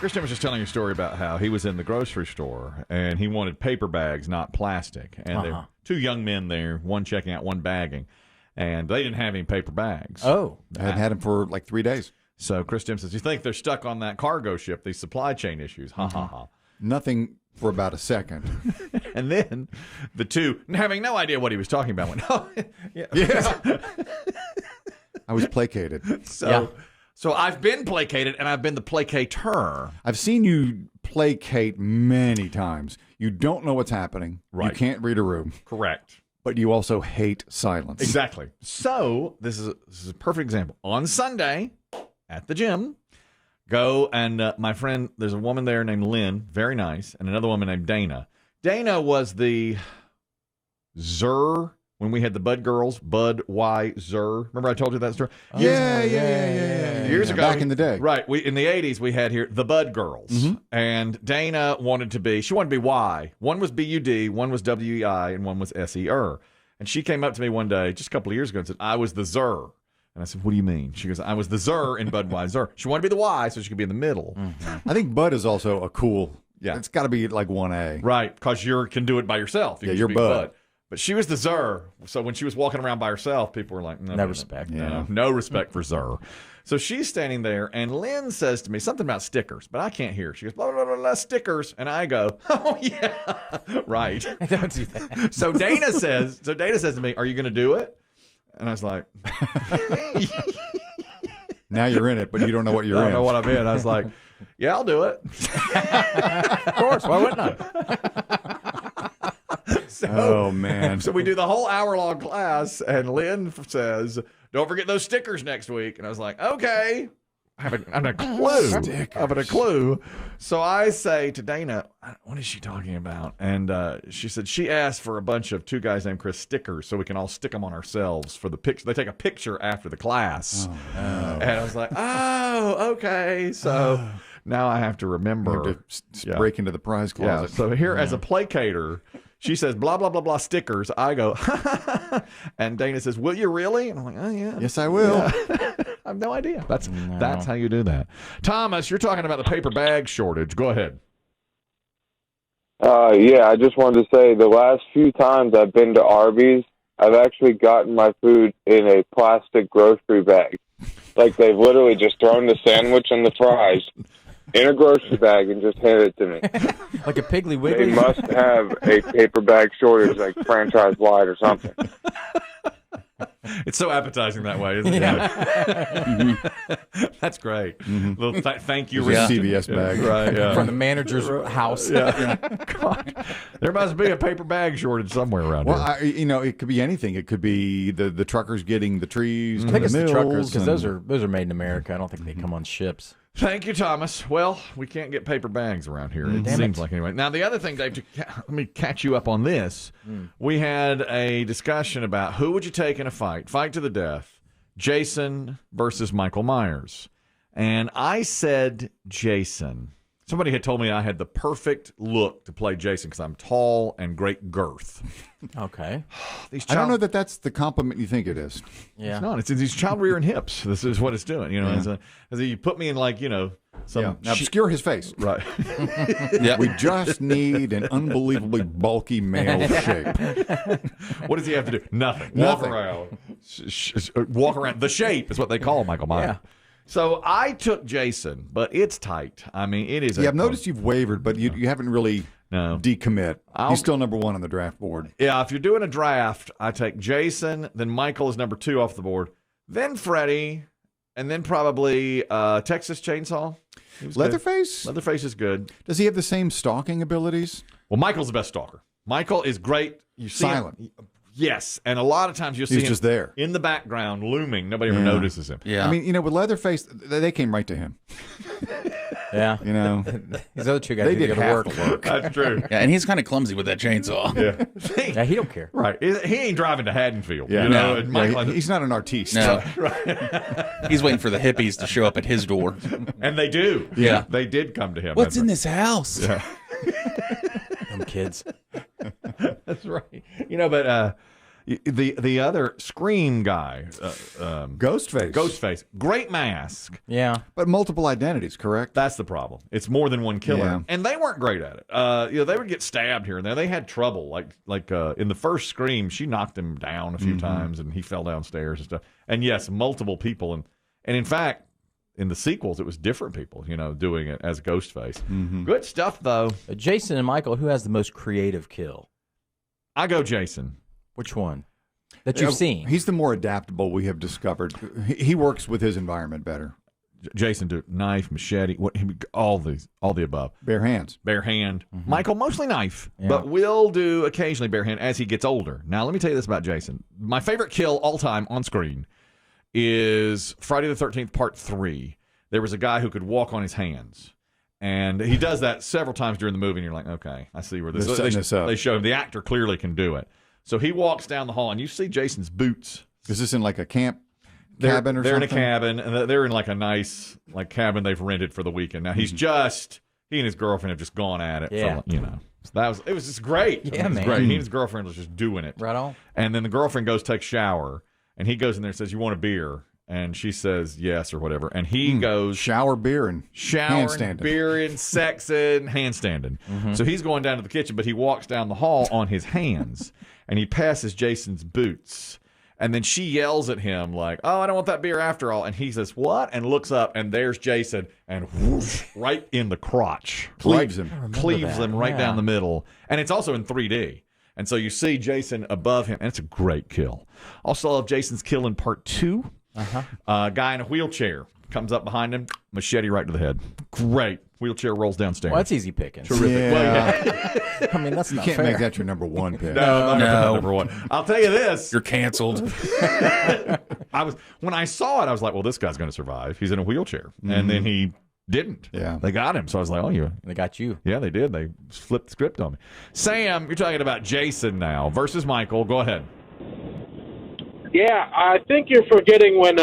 Christian was just telling a story about how he was in the grocery store and he wanted paper bags, not plastic. And there were two young men there, one checking out, one bagging. And they didn't have any paper bags. Oh. I hadn't had them for like 3 days. So Christian says, you think they're stuck on that cargo ship, these supply chain issues? Ha, ha, ha. Nothing for about a second. And then the two, having no idea what he was talking about, went, oh, yeah. I was placated. So I've been placated, and I've been the placater. I've seen you placate many times. You don't know what's happening. Right. You can't read a room. Correct. But you also hate silence. Exactly. So this is a perfect example. On Sunday at the gym, go and my friend, there's a woman there named Lynn, very nice, and another woman named Dana. Dana was the Zer when we had the Bud Girls, Bud Y Zer. Remember I told you that story? Yeah. Years ago. Back in the day. Right. In the 80s, we had here the Bud Girls. Mm-hmm. And Dana wanted to be Y. One was BUD, one was WEI, and one was SER. And she came up to me one day, just a couple of years ago, and said, I was the Zer. And I said, what do you mean? She goes, I was the Zer in Budweiser. She wanted to be the Y so she could be in the middle. Mm-hmm. I think Bud is also a cool, it's got to be like 1A. Right, because you can do it by yourself. You're Bud. But she was the Zer. So when she was walking around by herself, people were like, no respect. No respect for Zer. So she's standing there, and Lynn says to me something about stickers, but I can't hear. She goes, blah, blah, blah, blah, stickers. And I go, oh, yeah, right. Don't do that. So Dana says to me, are you going to do it? And I was like, now you're in it, but you don't know what you're in. I don't know what I'm in. I was like, yeah, I'll do it. Of course. Why wouldn't I? Oh, man. So we do the whole hour-long class, and Lynn says, don't forget those stickers next week. And I was like, okay. I haven't a clue. I haven't a clue. So I say to Dana, what is she talking about? And she said she asked for a bunch of two guys named Chris stickers so we can all stick them on ourselves for the picture. They take a picture after the class. Oh. And I was like, oh, okay. So now I have to remember. You have to break into the prize closet. Yeah. So here as a placater, she says, blah, blah, blah, blah, stickers. I go, and Dana says, will you really? And I'm like, oh, yeah. Yes, I will. Yeah. I have no idea. That's how you do that. Thomas, you're talking about the paper bag shortage. Go ahead. Yeah, I just wanted to say the last few times I've been to Arby's, I've actually gotten my food in a plastic grocery bag. Like they've literally just thrown the sandwich and the fries in a grocery bag and just handed it to me. Like a Piggly Wiggly? They must have a paper bag shortage, like franchise-wide or something. It's so appetizing that way, isn't it? Yeah. That's great. Mm-hmm. Little thank you. CVS bag. Right, yeah. From the manager's house. Yeah. God. There must be a paper bag shortage somewhere around here. Well, it could be anything. It could be the truckers getting the trees. I think it's the truckers because and those are made in America. I don't think they come on ships. Thank you, Thomas. Well, we can't get paper bags around here. It seems like anyway. Now, the other thing, Dave, let me catch you up on this. We had a discussion about who would you take in a fight to the death, Jason versus Michael Myers. And I said Jason. Somebody had told me I had the perfect look to play Jason because I'm tall and great girth. Okay. I don't know that that's the compliment you think it is. Yeah. It's not. It's these child rearing hips. This is what it's doing. As you put me in some Now obscure his face. Right. Yeah. We just need an unbelievably bulky male shape. What does he have to do? Nothing. Nothing. Walk around. Walk around. The shape is what they call Michael Myers. Yeah. So I took Jason, but it's tight. I mean, it is. Yeah, I've noticed you've wavered, but you haven't really decommit. He's still number one on the draft board. Yeah, if you're doing a draft, I take Jason, then Michael is number 2 off the board, then Freddy, and then probably Texas Chainsaw. Leatherface? Leatherface is good. Does he have the same stalking abilities? Well, Michael's the best stalker. Michael is great. You see silent. Him, yes, and a lot of times you'll see he's him just there in the background, looming. Nobody ever notices him. Yeah, I mean, with Leatherface, they came right to him. Yeah, these other two guys they did go to work. That's true. Yeah, and he's kind of clumsy with that chainsaw. Yeah, he don't care. Right, he ain't driving to Haddonfield. Yeah, no, Michael, he's not an artiste. No, right. He's waiting for the hippies to show up at his door. And they do. Yeah, they did come to him. What's in this house? Yeah. Them kids. That's right. But The other Scream guy, Ghostface. great mask. Yeah. But multiple identities, correct? That's the problem. It's more than one killer, Yeah. and they weren't great at it. They would get stabbed here and there. They had trouble. Like in the first Scream, she knocked him down a few times, and he fell downstairs and stuff. And yes, multiple people, and in fact, in the sequels, it was different people, doing it as Ghostface. Good stuff, though. Jason and Michael, who has the most creative kill? I go Jason. Which one? That you've seen? He's the more adaptable, we have discovered. He works with his environment better. Jason, do knife, machete, all the above. Bare hands. Bare hand. Michael, mostly knife, but will do occasionally bare hand as he gets older. Now, let me tell you this about Jason. My favorite kill all time on screen is Friday the 13th, Part 3. There was a guy who could walk on his hands. And he does that several times during the movie, and you're like, okay, I see where this is. They show him. The actor clearly can do it. So he walks down the hall, and you see Jason's boots. Is this in like a cabin or something? They're in a cabin, and they're in like a nice cabin they've rented for the weekend. Now, he and his girlfriend have just gone at it. Yeah. So it was just great. Yeah, it was man. great. He and his girlfriend was just doing it. Right on. And then the girlfriend goes take a shower, and he goes in there and says, "You want a beer?" And she says yes or whatever. And he goes shower, beer, and handstanding. Beer and sexing, handstanding. So he's going down to the kitchen, but he walks down the hall on his hands, and he passes Jason's boots. And then she yells at him like, "Oh, I don't want that beer after all." And he says, "What?" And looks up, and there's Jason, and whoosh, right in the crotch. Cleaves him right down the middle. And it's also in 3D. And so you see Jason above him, and it's a great kill. Also love Jason's kill in Part 2. Guy in a wheelchair comes up behind him, machete right to the head. Great. Wheelchair rolls downstairs. Well, that's easy pickings. Terrific. Yeah. Well, I mean, that's You not can't fair. make that your number one pick. No, number one. I'll tell you this. You're canceled. When I saw it, I was like, well, this guy's going to survive. He's in a wheelchair. And then he didn't. Yeah. They got him. So I was like, They got you. Yeah, they did. They flipped the script on me. Sam, you're talking about Jason now versus Michael. Go ahead. Yeah, I think you're forgetting when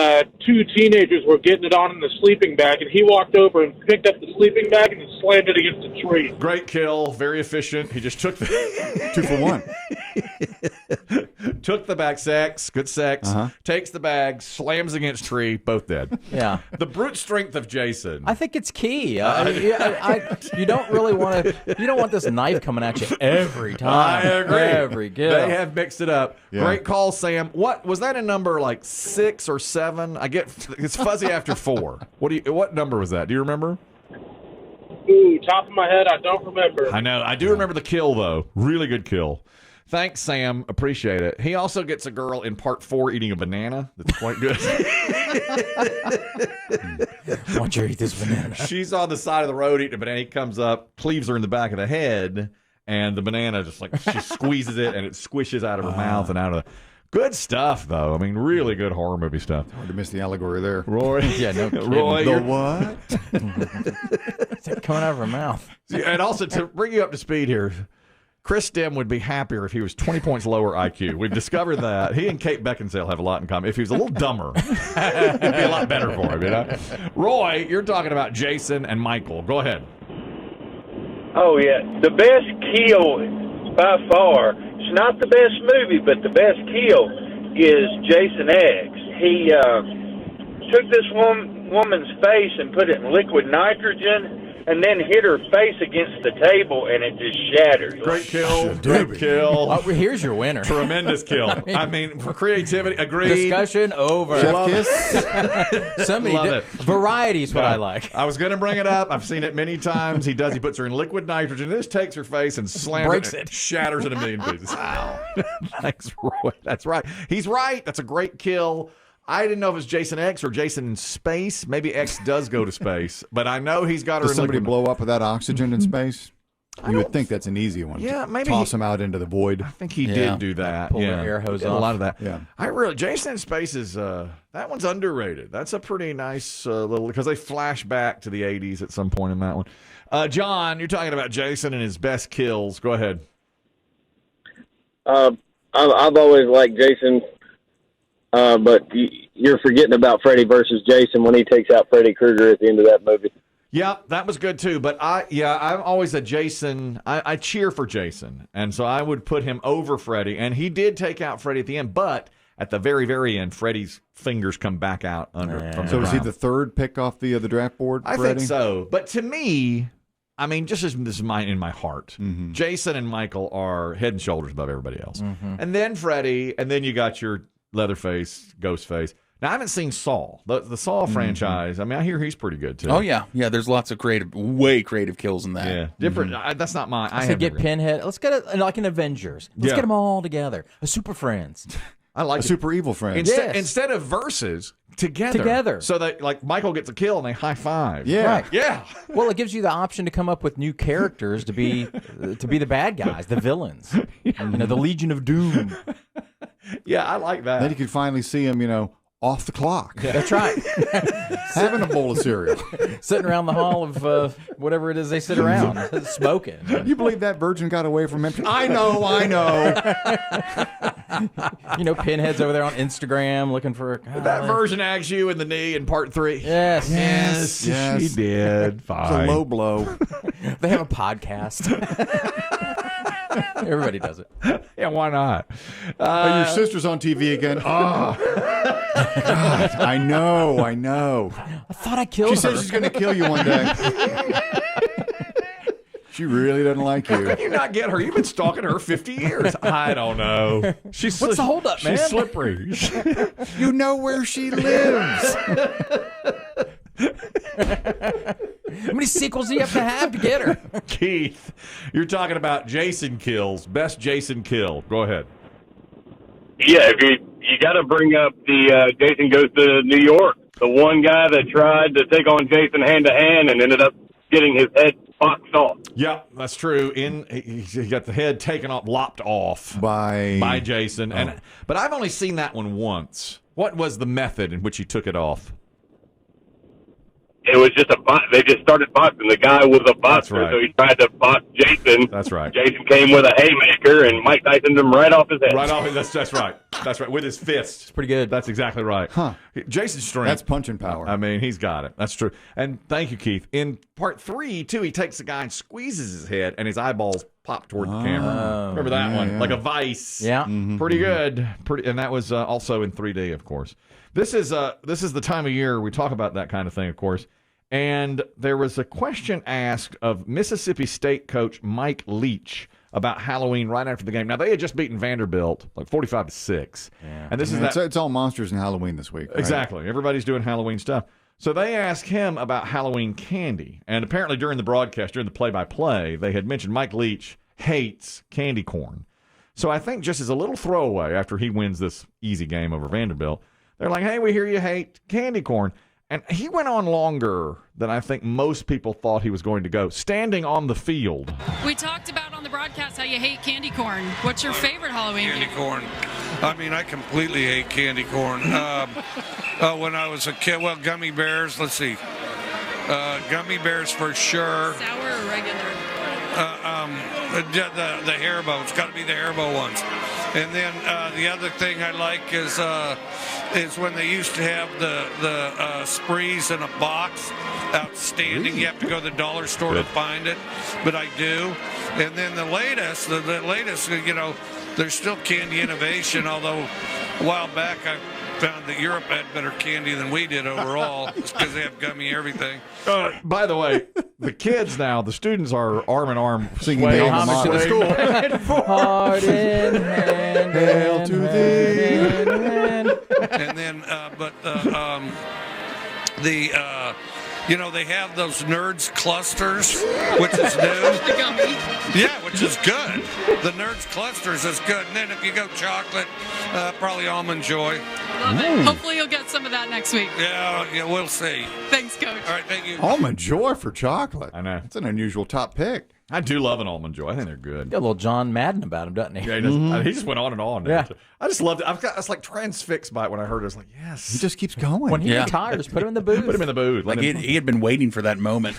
two teenagers were getting it on in the sleeping bag, and he walked over and picked up the sleeping bag and slammed it against a tree. Great kill, very efficient. He just took the 2 for 1. took the bag, good sex, takes the bag, slams against tree, both dead. Yeah. The brute strength of Jason. I think it's key. You don't really want to. You don't want this knife coming at you every time. I agree. Every kill. They have mixed it up. Yeah. Great call, Sam. What was that in number like 6 or 7? It's fuzzy after 4. What number was that? Do you remember? Ooh, top of my head, I don't remember. I know. I do remember the kill though. Really good kill. Thanks, Sam. Appreciate it. He also gets a girl in Part 4 eating a banana. That's quite good. Why don't you eat this banana? She's on the side of the road eating a banana. He comes up, cleaves her in the back of the head, and the banana just she squeezes it, and it squishes out of her mouth and out of the... Good stuff, though. I mean, really good horror movie stuff. Hard to miss the allegory there. Roy. Yeah, no kidding. Roy, The what? It's coming out of her mouth. And also, to bring you up to speed here, Chris Demm would be happier if he was 20 points lower IQ. We've discovered that. He and Kate Beckinsale have a lot in common. If he was a little dumber, it'd be a lot better for him, Roy, you're talking about Jason and Michael. Go ahead. Oh, yeah. The best kill by far, it's not the best movie, but the best kill is Jason X. He took this woman's face and put it in liquid nitrogen and then hit her face against the table, and it just shattered. Great kill. Great kill. Oh, here's your winner. Tremendous kill. I mean, for creativity, agreed. Discussion over. Chef kiss? Somebody Love did. it. Variety is what I like. I was going to bring it up. I've seen it many times. He puts her in liquid nitrogen. This takes her face and slams Breaks it. it. Shatters it a million pieces. Wow. Thanks, Roy. That's right. He's right. That's a great kill. I didn't know if it was Jason X or Jason in space. Maybe X does go to space, but I know he's got her Does in somebody liquid. blow up without oxygen in space? You would think that's an easy one. Yeah, maybe Toss them out into the void. I think he did do that. Pull the air hose He did off. a lot of that. Yeah. Jason in space is that one's underrated. That's a pretty nice little, because they flash back to the 80s at some point in that one. John, you're talking about Jason and his best kills. Go ahead. I've always liked Jason, but you're forgetting about Freddy versus Jason when he takes out Freddy Krueger at the end of that movie. Yeah, that was good too. But I'm always a Jason. I cheer for Jason, and so I would put him over Freddy. And he did take out Freddy at the end, but at the very, very end, Freddy's fingers come back out under. From So is he the third pick off the draft board? I Freddy? think so. But to me, I mean, just as this is in my heart, Jason and Michael are head and shoulders above everybody else, and then Freddy, and then you got your Leatherface, Ghostface. Now, I haven't seen Saw, the Saw franchise. I mean, I hear he's pretty good, too. Oh, yeah. Yeah, there's lots of way creative kills in that. Yeah, different. That's not mine. I said get Pinhead. Let's get it like an Avengers. Let's get them all together. A Super Friends. I like super evil friend. Instead of verses, together. So that, like, Michael gets a kill and they high five. Yeah. Right. Yeah. Well, it gives you the option to come up with new characters to be the bad guys, the villains. The Legion of Doom. Yeah, I like that. Then you can finally see him, off the clock. Yeah. That's right. Having a bowl of cereal. Sitting around the hall of whatever it is they sit around, smoking. You believe that virgin got away from him? I know. Pinhead's over there on Instagram looking for... that version ags you in the knee in part 3. Yes. She did. Fine. It's a low blow. They have a podcast. Everybody does it. Yeah, why not? Your sister's on TV again. Oh, God, I know. I thought I killed her. She says she's going to kill you one day. She really doesn't like you. How can you not get her? You've been stalking her 50 years. I don't know. What's the holdup, man? She's slippery. You know where she lives. How many sequels do you have to get her? Keith, you're talking about Jason kills. Best Jason kill. Go ahead. Yeah, if you got to bring up the Jason Goes to New York, the one guy that tried to take on Jason hand to hand and ended up getting his head boxed off. Yeah, that's true. He got the head taken off, lopped off by Jason. But I've only seen that one once. What was the method in which he took it off? It was just they just started boxing. The guy was a boxer, right. So he tried to box Jason. That's right. Jason came with a haymaker, and Mike Tysoned him right off his head. Right off. That's right. That's right. With his fist. It's pretty good. That's exactly right. Huh. Jason's strength. That's punching power. I mean, he's got it. That's true. And thank you, Keith. In part 3, too, he takes the guy and squeezes his head, and his eyeballs pop toward the camera. Remember that one? Yeah. Like a vice. Yeah. Pretty good. And that was also in 3D, of course. This is the time of year we talk about that kind of thing, of course. And there was a question asked of Mississippi State coach Mike Leach about Halloween right after the game. Now, they had just beaten Vanderbilt like 45-6. Yeah. And this is it's all monsters and Halloween this week. Right? Exactly. Everybody's doing Halloween stuff. So they asked him about Halloween candy. And apparently during the broadcast, during the play-by-play, they had mentioned Mike Leach hates candy corn. So I think just as a little throwaway after he wins this easy game over Vanderbilt, they're like, hey, we hear you hate candy corn. And he went on longer than I think most people thought he was going to go, standing on the field. We talked about on the broadcast how you hate candy corn. What's your favorite Halloween candy corn? I mean, I completely hate candy corn. When I was a kid, gummy bears, let's see. Gummy bears for sure. Sour or regular? The Haribo. It's got to be the Haribo ones. And then the other thing I like is when they used to have the sprees in a box. Outstanding. You have to go to the dollar store to find it, but I do. And then the latest, there's still candy innovation, although a while back I found that Europe had better candy than we did overall. It's because they have gummy everything. By the way, the kids now, the students are arm in arm singing the alma mater. to the school. Heart in hand, hail to thee. And then, they have those nerds clusters, which is new. The gummy. Yeah, which is good. The nerds clusters is good. And then if you go chocolate, probably Almond Joy. Love it. Hopefully you'll get some of that next week. Yeah, we'll see. Thanks, Coach. All right, thank you. Almond Joy for chocolate. I know. It's an unusual top pick. I do love an Almond Joy. I think they're good. Got a little John Madden about him, doesn't he? Yeah, he does. He just went on and on. Yeah. I just loved it. I was like transfixed by it when I heard it. I was like, yes. He just keeps going. When he retires, put him in the booth. Put him in the booth. Like he had been waiting for that moment.